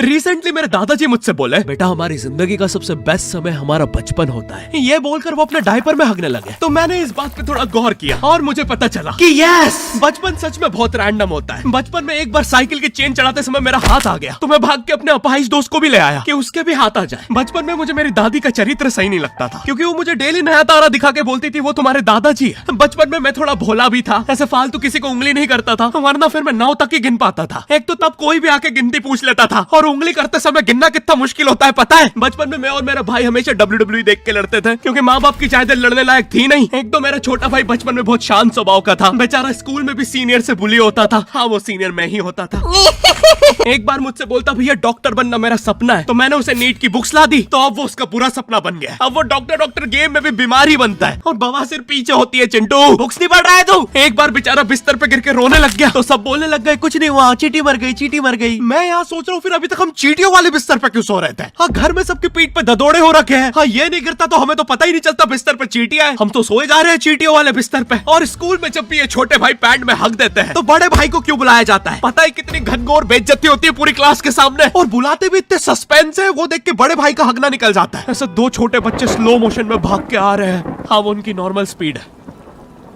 Recently मेरे दादाजी मुझसे बोले, बेटा हमारी जिंदगी का सबसे बेस्ट समय हमारा बचपन होता है। ये बोलकर वो अपने डायपर में हगने लगे। तो मैंने इस बात पे थोड़ा गौर किया और मुझे पता चला कि यस, बचपन सच में बहुत रैंडम होता है। बचपन में एक बार साइकिल की चेन चढ़ाते समय मेरा हाथ आ गया, तो मैं भाग के अपने अपाहिज दोस्त को भी ले आया कि उसके भी हाथ आ जाए। बचपन में मुझे मेरी दादी का चरित्र सही नहीं लगता था, क्योंकि वो मुझे डेली नया तारा दिखा के बोलती थी वो तुम्हारे दादाजी है। बचपन में मैं थोड़ा भोला भी था, ऐसे फालतू किसी को उंगली नहीं करता था, वरना फिर मैं 9 तक ही गिन पाता था। एक तो तब कोई भी आके गिनती पूछ लेता था, और उंगली करते समय गिनना कितना मुश्किल होता है पता है। बचपन में मैं और मेरा भाई हमेशा WWE देख के लड़ते थे, क्योंकि माँ बाप की जायदाद लड़ने लायक थी नहीं। एक तो मेरा छोटा भाई बचपन में बहुत शांत स्वभाव का था, बेचारा स्कूल में भी सीनियर से बुली होता था। हाँ, वो सीनियर मैं ही होता था। एक बार मुझसे बोलता, भैया डॉक्टर बनना मेरा सपना है। तो मैंने उसे नीट की बुक्स ला दी, तो अब वो उसका पूरा सपना बन गया। अब वो डॉक्टर गेम में भी बीमारी बनता है, और बवासीर पीछे होती है। चिंटू बुक्स नहीं पढ़ रहा है तू? एक बार बेचारा बिस्तर पे गिर के रोने लग गया, तो सब बोलने लग गए कुछ नहीं हुआ, चींटी मर गई, चींटी मर गई। मैं यहाँ सोच रहा हूँ फिर अभी तक हम चींटियों वाले बिस्तर पे क्यों सो रहे थे? हाँ, घर में सबकी पीठ पे ददोड़े हो रखे हैं। हाँ, ये नहीं गिरता तो हमें तो पता ही नहीं चलता बिस्तर पे चींटियां हैं। हम तो सोए जा रहे हैं चींटियों वाले बिस्तर पे। और स्कूल में जब भी ये छोटे भाई पैंट में हक देते हैं, तो बड़े भाई को क्यों बुलाया जाता है? पता है कितनी घनघोर बेइज्जती होती है पूरी क्लास के सामने, और बुलाते भी इतने सस्पेंस है, वो देख के बड़े भाई का हगना निकल जाता है। ऐसे 2 छोटे बच्चे स्लो मोशन में भाग के आ रहे हैं। हाँ, वो उनकी नॉर्मल स्पीड है।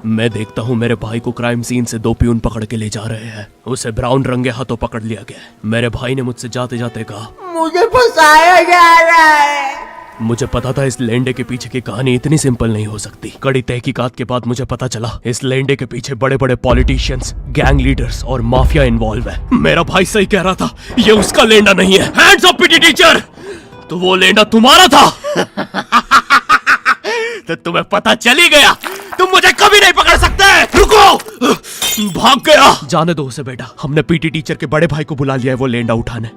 मैं देखता हूँ मेरे भाई को क्राइम सीन से 2 पियून पकड़ के ले जा रहे हैं। उसे ब्राउन रंगे हाथों पकड़ लिया गया। मेरे भाई ने मुझसे जाते जाते कहा, मुझे फंसाया जा रहा है। मुझे पता था इस लेंडे के पीछे की कहानी इतनी सिंपल नहीं हो सकती। कड़ी तहकीकात के बाद मुझे पता चला इस लेंडे के पीछे बड़े बड़े पॉलिटिशियंस, गैंग लीडर्स और माफिया इन्वॉल्व है। मेरा भाई सही कह रहा था, ये उसका लेंडा नहीं है। हैंड्स अप पीटी टीचर, तो वो लेंडा तुम्हारा था। तो तुम्हें पता चल ही गया, तुम मुझे कभी नहीं पकड़ सकते। रुको, भाग गया। जाने दो उसे बेटा, हमने पीटी टीचर के बड़े भाई को बुला लिया है वो लेंडा उठाने।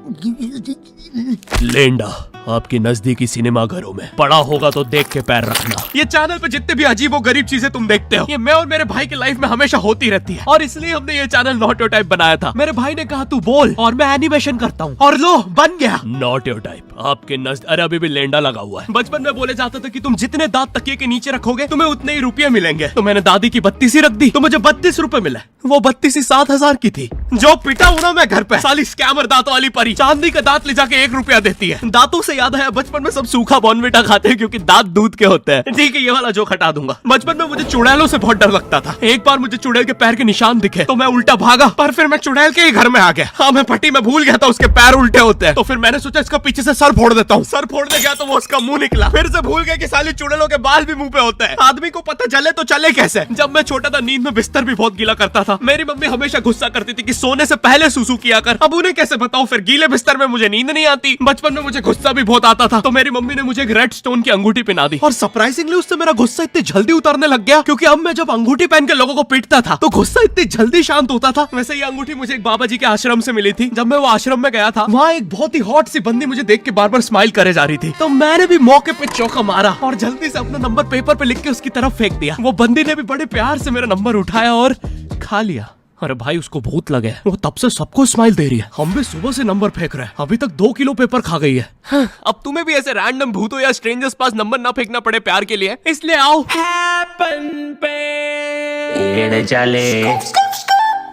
लेंडा आपकी नजदीकी सिनेमा घरों में पड़ा होगा, तो देख के पैर रखना। ये चैनल पे जितने भी अजीब और गरीब चीजें तुम देखते हो, ये मैं और मेरे भाई की लाइफ में हमेशा होती रहती है, और इसलिए हमने ये चैनल नॉट योर टाइप बनाया था। मेरे भाई ने कहा तू बोल और मैं एनिमेशन करता हूँ, और लो बन गया नॉट योर टाइप। आपके अरे अभी भी लेंडा लगा हुआ है। बचपन में बोले जाता था कि तुम जितने दांत तकिए के नीचे रखोगे तुम्हें उतने ही रुपये मिलेंगे। तो मैंने दादी की 32 रख दी, तो मुझे 32 रुपए मिले। वो 32 7,000 की थी। जो पिटा हूं ना मैं घर पे, साली स्कैमर दांतों वाली परी, चांदी का दांत ले जाके 1 रुपया देती है। दांतों से याद है, बचपन में सब सूखा बॉर्नविटा खाते हैं क्योंकि दांत दूध के होते हैं। ठीक है, ये वाला जोक हटा दूंगा। बचपन में मुझे चुड़ैलों से बहुत डर लगता था। एक बार मुझे चुड़ैल के पैर के निशान दिखे, तो मैं उल्टा भागा, पर फिर मैं चुड़ैल के ही घर में आ गया। हाँ, मैं पट्टी में भूल गया था उसके पैर उल्टे होते हैं, तो फिर मैंने सोचा इसका पीछे से सर फोड़ देता हूँ। सर फोड़ने गया तो वो उसका मुंह निकला। फिर से भूल गया कि साली चुड़ैलों के बाल भी मुंह पे होते हैं। आदमी को पता चले तो चले कैसे। जब मैं छोटा था, नींद में बिस्तर भी बहुत गीला करता था। मेरी मम्मी हमेशा गुस्सा करती थी कि सोने से पहले सुसु किया कर। अब उन्हें कैसे बताऊं, फिर गीले बिस्तर में मुझे नींद नहीं आती। बचपन में मुझे गुस्सा भी बहुत आता था, तो मेरी मम्मी ने मुझे एक रेड स्टोन की अंगूठी पहना दी, और सरप्राइजिंगली उससे मेरा गुस्सा इतनी जल्दी उतरने लग गया, क्योंकि अब मैं जब अंगूठी पहन के लोगों को पीटता था तो गुस्सा इतनी जल्दी शांत होता था। वैसे ये अंगूठी मुझे एक बाबा जी के आश्रम से मिली थी। जब मैं वो आश्रम में गया था, वहाँ एक बहुत ही हॉट सी बंदी मुझे देख के बार बार स्माइल करे जा रही थी, तो मैंने भी मौके पे चौका मारा और जल्दी से अपना नंबर पेपर पे लिख के उसकी तरफ फेंक दिया। वो बंदी ने भी बड़े प्यार से मेरा नंबर उठाया और खा लिया। अरे भाई, उसको भूत लगे, वो तब से सबको स्माइल दे रही है। हम भी सुबह से नंबर फेंक रहे हैं, अभी तक 2 किलो पेपर खा गई है। अब तुम्हें भी ऐसे रैंडम भूतों या स्ट्रेंजर्स पास नंबर ना फेंकना पड़े प्यार के लिए, इसलिए आओ हैपन पे चले।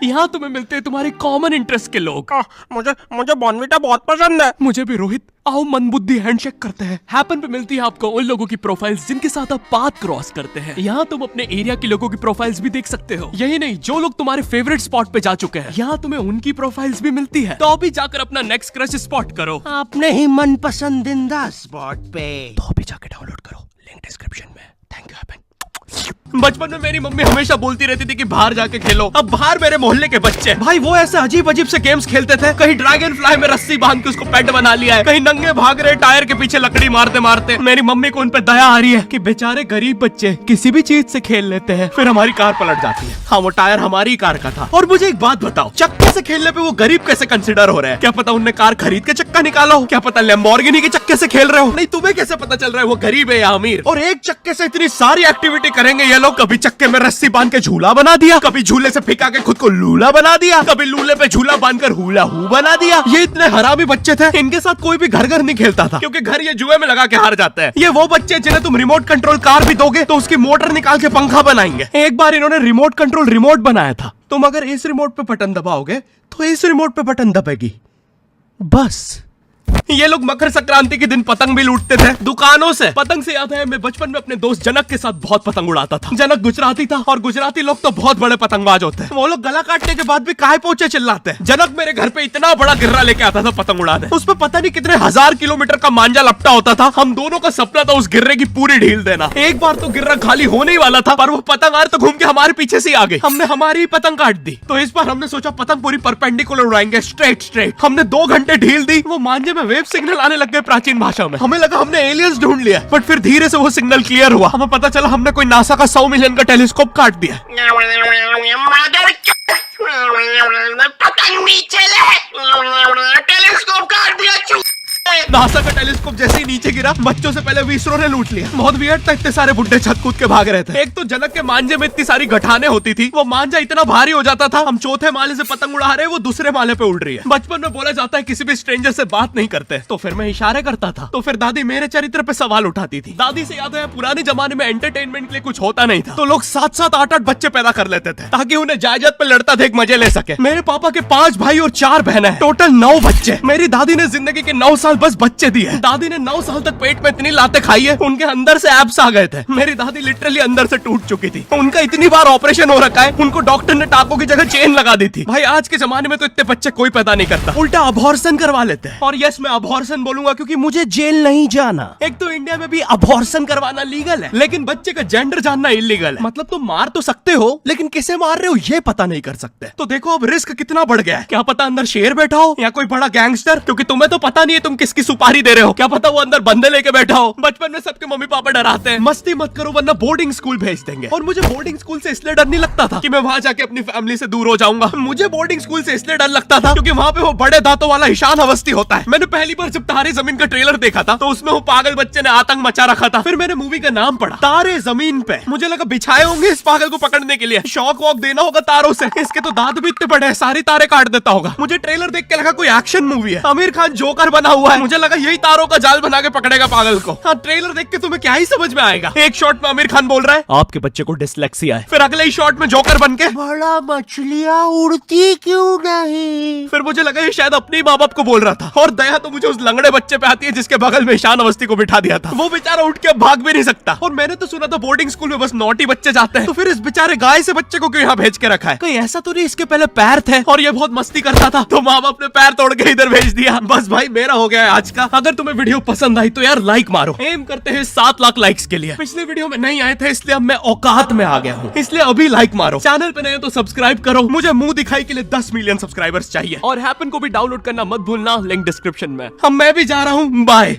यहाँ तुम्हें मिलते हैं तुम्हारे कॉमन इंटरेस्ट के लोग। मुझे बॉर्नविटा बहुत पसंद है। मुझे भी रोहित। आओ मन बुद्धि हैंडशेक करते हैं। हैपन पे मिलती है आपको उन लोगों की प्रोफाइल्स जिनके साथ आप पाथ क्रॉस करते हैं। यहाँ तुम अपने एरिया के लोगों की प्रोफाइल्स भी देख सकते हो। यही नहीं, जो लोग तुम्हारे फेवरेट स्पॉट पे जा चुके हैं, यहाँ तुम्हें उनकी प्रोफाइल्स भी मिलती है। तो अभी जाकर अपना नेक्स्ट क्रश स्पॉट करो अपने ही मन पसंदीदा स्पॉट पे। तो अभी जाकर डाउनलोड करो, लिंक डिस्क्रिप्शन में। Thank you happen. बचपन में मेरी मम्मी हमेशा बोलती रहती थी कि बाहर जाके खेलो। अब बाहर मेरे मोहल्ले के बच्चे भाई वो ऐसे अजीब अजीब से गेम्स खेलते थे। कहीं ड्रैगन फ्लाई में रस्सी बांध के उसको पेट बना लिया है, कहीं नंगे भाग रहे टायर के पीछे लकड़ी मारते मारते। मेरी मम्मी को उन पे दया आ रही है कि बेचारे गरीब बच्चे किसी भी चीज से खेल लेते हैं, फिर हमारी कार पलट जाती है। हाँ, वो टायर हमारी कार का था। और मुझे एक बात बताओ, चक्के से खेलने पे वो गरीब कैसे कंसिडर हो रहे हैं? क्या पता उनने कार खरीद के चक्का निकाला हो, क्या पता लैम्बोर्गिनी के चक्के से खेल रहे हो। नहीं, तुम्हें कैसे पता चल रहा है वो गरीब है या अमीर? और एक चक्के से इतनी सारी एक्टिविटी करेंगे ये लोग। कभी चक्के में रस्सी बांध के झूला बना दिया, कभी झूले से फिका के खुद को लूला बना दिया, कभी लूले पे झूला बांधकर हुला हू बना दिया। ये इतने हरामी बच्चे थे, इनके साथ कोई भी घर नहीं खेलता था, क्योंकि घर ये जुए में लगा के हार जाते हैं। ये वो बच्चे जिन्हें तुम रिमोट कंट्रोल कार भी दोगे तो उसकी मोटर निकाल के पंखा बनाएंगे। एक बार इन्होंने रिमोट कंट्रोल रिमोट बनाया था। तुम अगर इस रिमोट पे बटन दबाओगे तो इस रिमोट पे बटन दबेगी, बस ये लोग मकर संक्रांति के दिन पतंग भी लूटते थे दुकानों से। पतंग से याद है मैं बचपन में अपने दोस्त जनक के साथ बहुत पतंग उड़ाता था। जनक गुजराती था और गुजराती लोग तो बहुत बड़े पतंगबाज होते हैं। वो लोग गला काटने के बाद भी काहे पोचे चिल्लाते हैं। जनक मेरे घर पे इतना बड़ा गिर्रा लेके आता था पतंग उड़ाने। उस पर पता नहीं कितने 1000 किलोमीटर का मांझा लपटा होता था। हम दोनों का सपना था उस गिर्रे की पूरी ढील देना। एक बार तो गिर्रा खाली होने ही वाला था पर वो पतंग तो घूम के हमारे पीछे से आ गई। हमने हमारी ही पतंग काट दी। तो इस बार हमने सोचा पतंग पूरी परपेंडिकुलर उड़ाएंगे, स्ट्रेट। हमने 2 घंटे ढील दी। वो मांझे में वेव सिग्नल आने लग गए प्राचीन भाषा में। हमें लगा हमने एलियंस ढूंढ लिया, बट फिर धीरे से वो सिग्नल क्लियर हुआ। हमें पता चला हमने कोई नासा का 100 मिलियन का टेलीस्कोप काट दिया। पतंग नीचे ले, टेलीस्कोप काट दिया। नासा का टेलीस्कोप जैसे ही नीचे गिरा बच्चों से पहले विसरो ने लूट लिया। बहुत वियर्ड था, इतने सारे बुड्ढे छत कूद के भाग रहे थे। एक तो जनक के मांझे में इतनी सारी गठाने होती थी, वो मांझा इतना भारी हो जाता था। हम चौथे माले से पतंग उड़ा रहे, वो दूसरे माले पे उड़ रही है। बचपन में बोला जाता है किसी भी स्ट्रेंजर से बात नहीं करते, तो फिर मैं इशारे करता था। तो फिर दादी मेरे चरित्र पे सवाल उठाती थी। दादी से याद है पुराने जमाने में एंटरटेनमेंट के लिए कुछ होता नहीं था, तो लोग 7-7, 8-8 बच्चे पैदा कर लेते थे ताकि उन्हें जायदाद पे लड़ता देख मजे ले सके। मेरे पापा के 5 भाई और 4 बहनें हैं, टोटल 9 बच्चे। मेरी दादी ने जिंदगी के 9 साल बस बच्चे दिए। दादी ने 9 साल तक पेट में इतनी लातें खाई है, उनके अंदर से एब्स आ गए थे। मेरी दादी लिटरली अंदर से टूट चुकी थी। उनका इतनी बार ऑपरेशन हो रखा है, उनको डॉक्टर ने टाकों की जगह चेन लगा दी थी। भाई आज के जमाने में तो इतने बच्चे कोई पैदा नहीं करता, उल्टा अबॉर्शन करवा लेते हैं। और यस मैं अबॉर्शन बोलूंगा क्योंकि मुझे जेल नहीं जाना। एक तो इंडिया में भी अबॉर्शन करवाना लीगल है, लेकिन बच्चे का जेंडर जानना इलीगल है। मतलब तुम मार तो सकते हो, लेकिन किसे मार रहे हो ये पता नहीं कर सकते। तो देखो अब रिस्क कितना बढ़ गया है। क्या पता अंदर शेर बैठा हो या कोई बड़ा गैंगस्टर, क्योंकि तुम्हें तो पता नहीं है तुम किसकी सुपारी दे रहे हो। क्या पता वो अंदर बंदे लेके बैठा हो। बचपन में सबके मम्मी पापा डराते हैं मस्ती मत करो वरना बोर्डिंग स्कूल भेज देंगे। और मुझे बोर्डिंग स्कूल से इसलिए डर नहीं लगता था कि मैं वहां जाके अपनी फैमिली से दूर हो जाऊंगा। मुझे बोर्डिंग स्कूल से इसलिए डर लगता था क्योंकि वहां पे वो बड़े दांतों वाला ईशान अवस्थी होता है। मैंने पहली बार जब तारे जमीन का ट्रेलर देखा था तो उसमें वो पागल बच्चे ने आतंक मचा रखा था। फिर मैंने मूवी का नाम पढ़ा तारे जमीन पे। मुझे लगा बिछाए होंगे इस पागल को पकड़ने के लिए, शॉक वॉक देना होगा तारों से। इसके तो दांत भी इतने बड़े हैं, सारी तारे काट देता होगा। मुझे ट्रेलर देख के लगा कोई एक्शन मूवी है, आमिर खान जोकर बना हुआ है। मुझे लगा यही तारों का जाल बना के पकड़ेगा पागल को। हाँ ट्रेलर देख के तुम्हें क्या ही समझ में आएगा। एक शॉट में आमिर खान बोल रहा है आपके बच्चे को डिसलेक्सिया है, फिर अगले ही शॉट में जोकर बन के बड़ा मछलियाँ उड़ती क्यों नहीं। फिर मुझे लगा ये शायद अपने माँ बाप को बोल रहा था। और दया तो मुझे उस लंगड़े बच्चे पे आती है जिसके बगल में ईशान अवस्थी को बिठा दिया था। वो बेचारा उठ के भाग भी नहीं सकता। और मैंने तो सुना था बोर्डिंग स्कूल में बस नॉटी बच्चे जाते हैं, तो फिर इस बेचारे गाय से बच्चे को क्यों यहाँ भेज के रखा है। कहीं ऐसा तो नहीं इसके पहले पैर थे और ये बहुत मस्ती करता था तो माँ बाप ने पैर तोड़ के इधर भेज दिया। बस भाई मेरा हो गया है आज का। अगर तुम्हें वीडियो पसंद आई तो यार लाइक मारो। एम करते हैं 7 लाख लाइक्स के लिए। पिछले वीडियो में नहीं आए थे इसलिए अब मैं औकात में आ गया हूँ, इसलिए अभी लाइक मारो। चैनल पे नए हो तो सब्सक्राइब करो। मुझे मुंह दिखाई के लिए 10 मिलियन सब्सक्राइबर्स चाहिए। और हैपन को भी डाउनलोड करना मत भूलना, लिंक डिस्क्रिप्शन में। अब मैं भी जा रहा हूँ, बाय।